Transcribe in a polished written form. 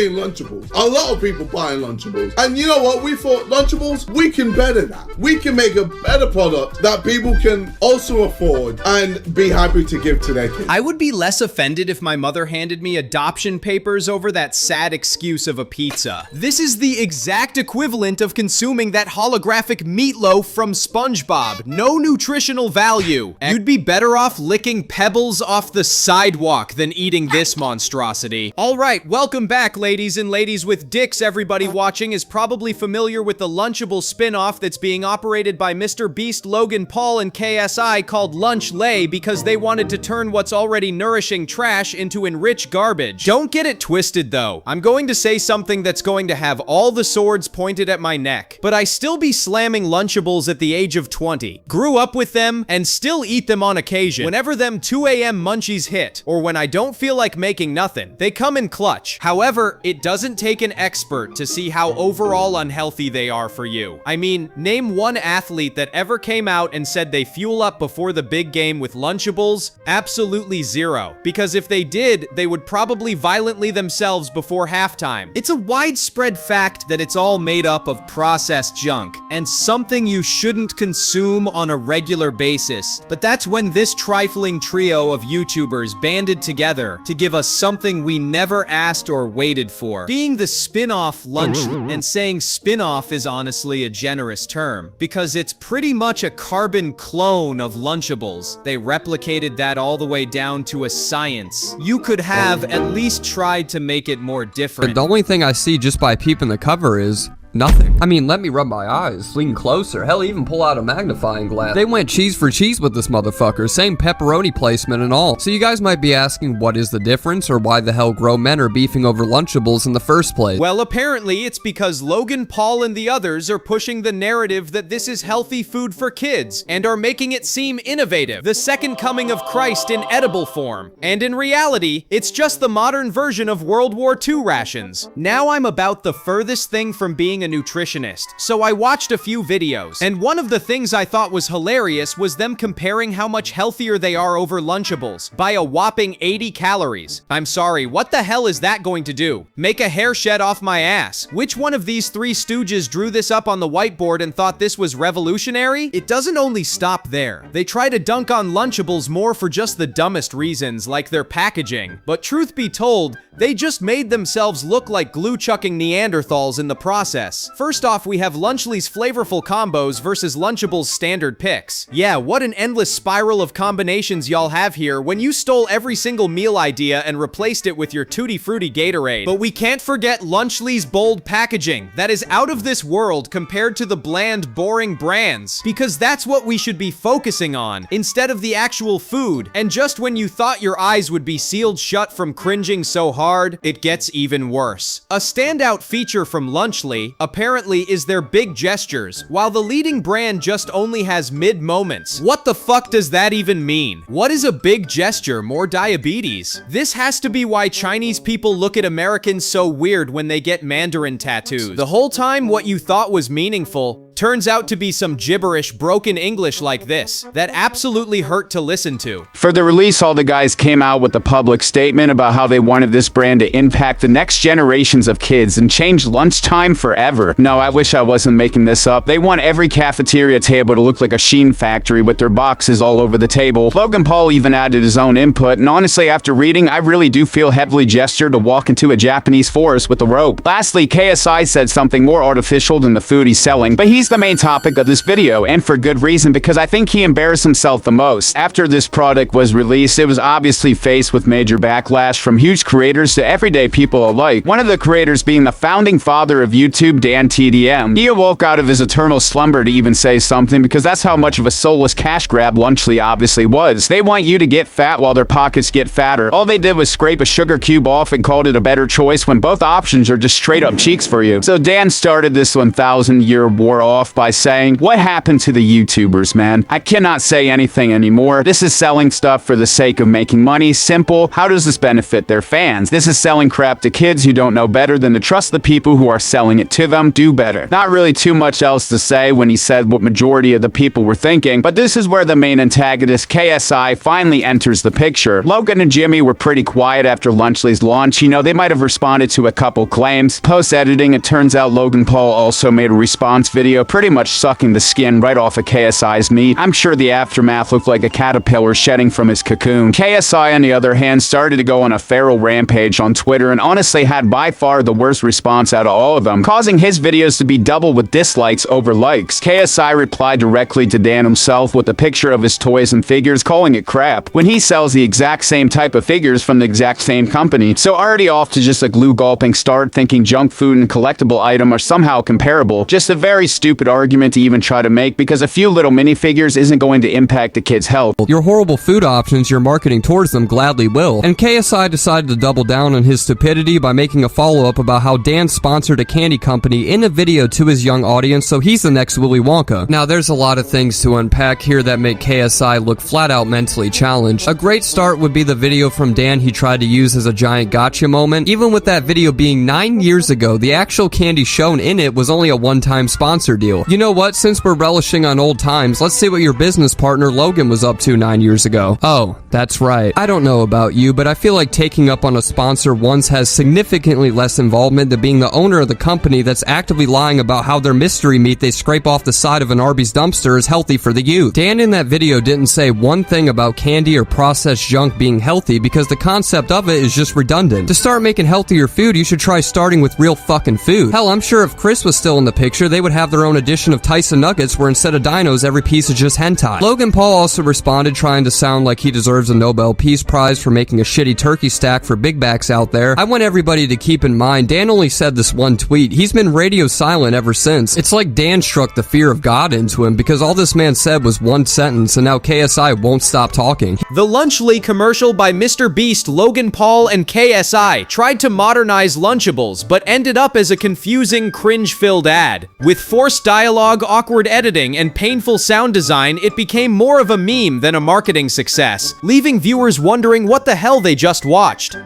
buying Lunchables. A lot of people buying Lunchables. And you know what? We thought Lunchables, we can better that. We can make a better product that people can also afford and be happy to give to their kids. I would be less offended if my mother handed me adoption papers over that sad excuse of a pizza. This is the exact equivalent of consuming that holographic meatloaf from SpongeBob. No nutritional value. You'd be better off licking pebbles off the sidewalk than eating this monstrosity. All right, welcome back, ladies and ladies with dicks. Everybody watching is probably familiar with the Lunchable spin-off that's being operated by Mr. Beast, Logan Paul, and KSI called Lunch Lay because they wanted to turn what's already nourishing trash into enriched garbage. Don't get it twisted though. I'm going to say something that's going to have all the swords pointed at my neck, but I still be slamming Lunchables at the age of 20. Grew up with them and still eat them on occasion. Whenever them 2 a.m. munchies hit, or when I don't feel like making nothing, they come in clutch. However, it doesn't take an expert to see how overall unhealthy they are for you. I mean, name one athlete that ever came out and said they fuel up before the big game with Lunchables? Absolutely zero. Because if they did, they would probably violently themselves before halftime. It's a widespread fact that it's all made up of processed junk, and something you shouldn't consume on a regular basis. But that's when this trifling trio of YouTubers banded together to give us something we never asked or waited for. Being the spin-off Lunch, and saying spin-off is honestly a generous term, because it's pretty much a carbon clone of Lunchables. They replicated that all the way down to a science. You could have at least tried to make it more different. The only thing I see just by peeping the cover is nothing. I mean, let me rub my eyes, lean closer, hell, even pull out a magnifying glass. They went cheese for cheese with this motherfucker, same pepperoni placement and all. So you guys might be asking, what is the difference, or why the hell grown men are beefing over Lunchables in the first place? Well, apparently it's because Logan Paul and the others are pushing the narrative that this is healthy food for kids, and are making it seem innovative, the second coming of Christ in edible form. And in reality, it's just the modern version of World War II rations. Now I'm about the furthest thing from being a nutritionist, so I watched a few videos, and one of the things I thought was hilarious was them comparing how much healthier they are over Lunchables by a whopping 80 calories. I'm sorry, what the hell is that going to do? Make a hair shed off my ass? Which one of these three stooges drew this up on the whiteboard and thought this was revolutionary? It doesn't only stop there. They try to dunk on Lunchables more for just the dumbest reasons, like their packaging. But truth be told, they just made themselves look like glue-chucking Neanderthals in the process. First off, we have Lunchly's flavorful combos versus Lunchables' standard picks. Yeah, what an endless spiral of combinations y'all have here when you stole every single meal idea and replaced it with your Tutti Frutti Gatorade. But we can't forget Lunchly's bold packaging. That is out of this world compared to the bland, boring brands. Because that's what we should be focusing on, instead of the actual food. And just when you thought your eyes would be sealed shut from cringing so hard, it gets even worse. A standout feature from Lunchly, apparently, is their big gestures, while the leading brand just only has mid-moments. What the fuck does that even mean? What is a big gesture? More diabetes? This has to be why Chinese people look at Americans so weird when they get Mandarin tattoos. The whole time what you thought was meaningful turns out to be some gibberish broken English like this that absolutely hurt to listen to. For the release, all the guys came out with a public statement about how they wanted this brand to impact the next generations of kids and change lunchtime forever. No, I wish I wasn't making this up. They want every cafeteria table to look like a Sheen factory with their boxes all over the table. Logan Paul even added his own input, and honestly, after reading, I really do feel heavily gestured to walk into a Japanese forest with a rope. Lastly, KSI said something more artificial than the food he's selling, but he's the main topic of this video, and for good reason, because I think he embarrassed himself the most. After this product was released, it was obviously faced with major backlash from huge creators to everyday people alike. One of the creators being the founding father of YouTube, Dan TDM. He awoke out of his eternal slumber to even say something, because that's how much of a soulless cash grab Lunchly obviously was. They want you to get fat while their pockets get fatter. All they did was scrape a sugar cube off and called it a better choice when both options are just straight up cheeks for you. So Dan started this 1,000-year war off by saying, "What happened to the YouTubers, man? I cannot say anything anymore. This is selling stuff for the sake of making money. Simple. How does this benefit their fans? This is selling crap to kids who don't know better than to trust the people who are selling it to them. Do better." Not really too much else to say when he said what majority of the people were thinking, but this is where the main antagonist, KSI, finally enters the picture. Logan and Jimmy were pretty quiet after Lunchly's launch. You know, they might have responded to a couple claims. Post-editing, it turns out Logan Paul also made a response video pretty much sucking the skin right off of KSI's meat. I'm sure the aftermath looked like a caterpillar shedding from his cocoon. KSI, on the other hand, started to go on a feral rampage on Twitter and honestly had by far the worst response out of all of them, causing his videos to be double with dislikes over likes. KSI replied directly to Dan himself with a picture of his toys and figures, calling it crap, when he sells the exact same type of figures from the exact same company. So already off to just a glue-gulping start, thinking junk food and collectible item are somehow comparable. Just a very stupid argument to even try to make, because a few little minifigures isn't going to impact a kid's health. Your horrible food options you're marketing towards them gladly will. And KSI decided to double down on his stupidity by making a follow-up about how Dan sponsored a candy company in a video to his young audience, so he's the next Willy Wonka. Now, there's a lot of things to unpack here that make KSI look flat out mentally challenged. A great start would be the video from Dan he tried to use as a giant gotcha moment. Even with that video being 9 years ago, the actual candy shown in it was only a one-time sponsor deal. You know what? Since we're relishing on old times, let's see what your business partner Logan was up to 9 years ago. Oh, that's right. I don't know about you, but I feel like taking up on a sponsor once has significantly less involvement than being the owner of the company that's actively lying about how their mystery meat they scrape off the side of an Arby's dumpster is healthy for the youth. Dan in that video didn't say one thing about candy or processed junk being healthy because the concept of it is just redundant. To start making healthier food, you should try starting with real fucking food. Hell, I'm sure if Chris was still in the picture, they would have their own edition of Tyson Nuggets where instead of dinos, every piece is just hentai. Logan Paul also responded trying to sound like he deserves a Nobel Peace Prize for making a shitty turkey stack for big backs out there. I want everybody to keep in mind, Dan only said this one tweet. He's been radio silent ever since. It's like Dan struck the fear of God into him because all this man said was one sentence and now KSI won't stop talking. The Lunchly commercial by Mr. Beast, Logan Paul, and KSI tried to modernize Lunchables, but ended up as a confusing, cringe-filled ad. With forced dialogue, awkward editing, and painful sound design, it became more of a meme than a marketing success, leaving viewers wondering what the hell they just watched.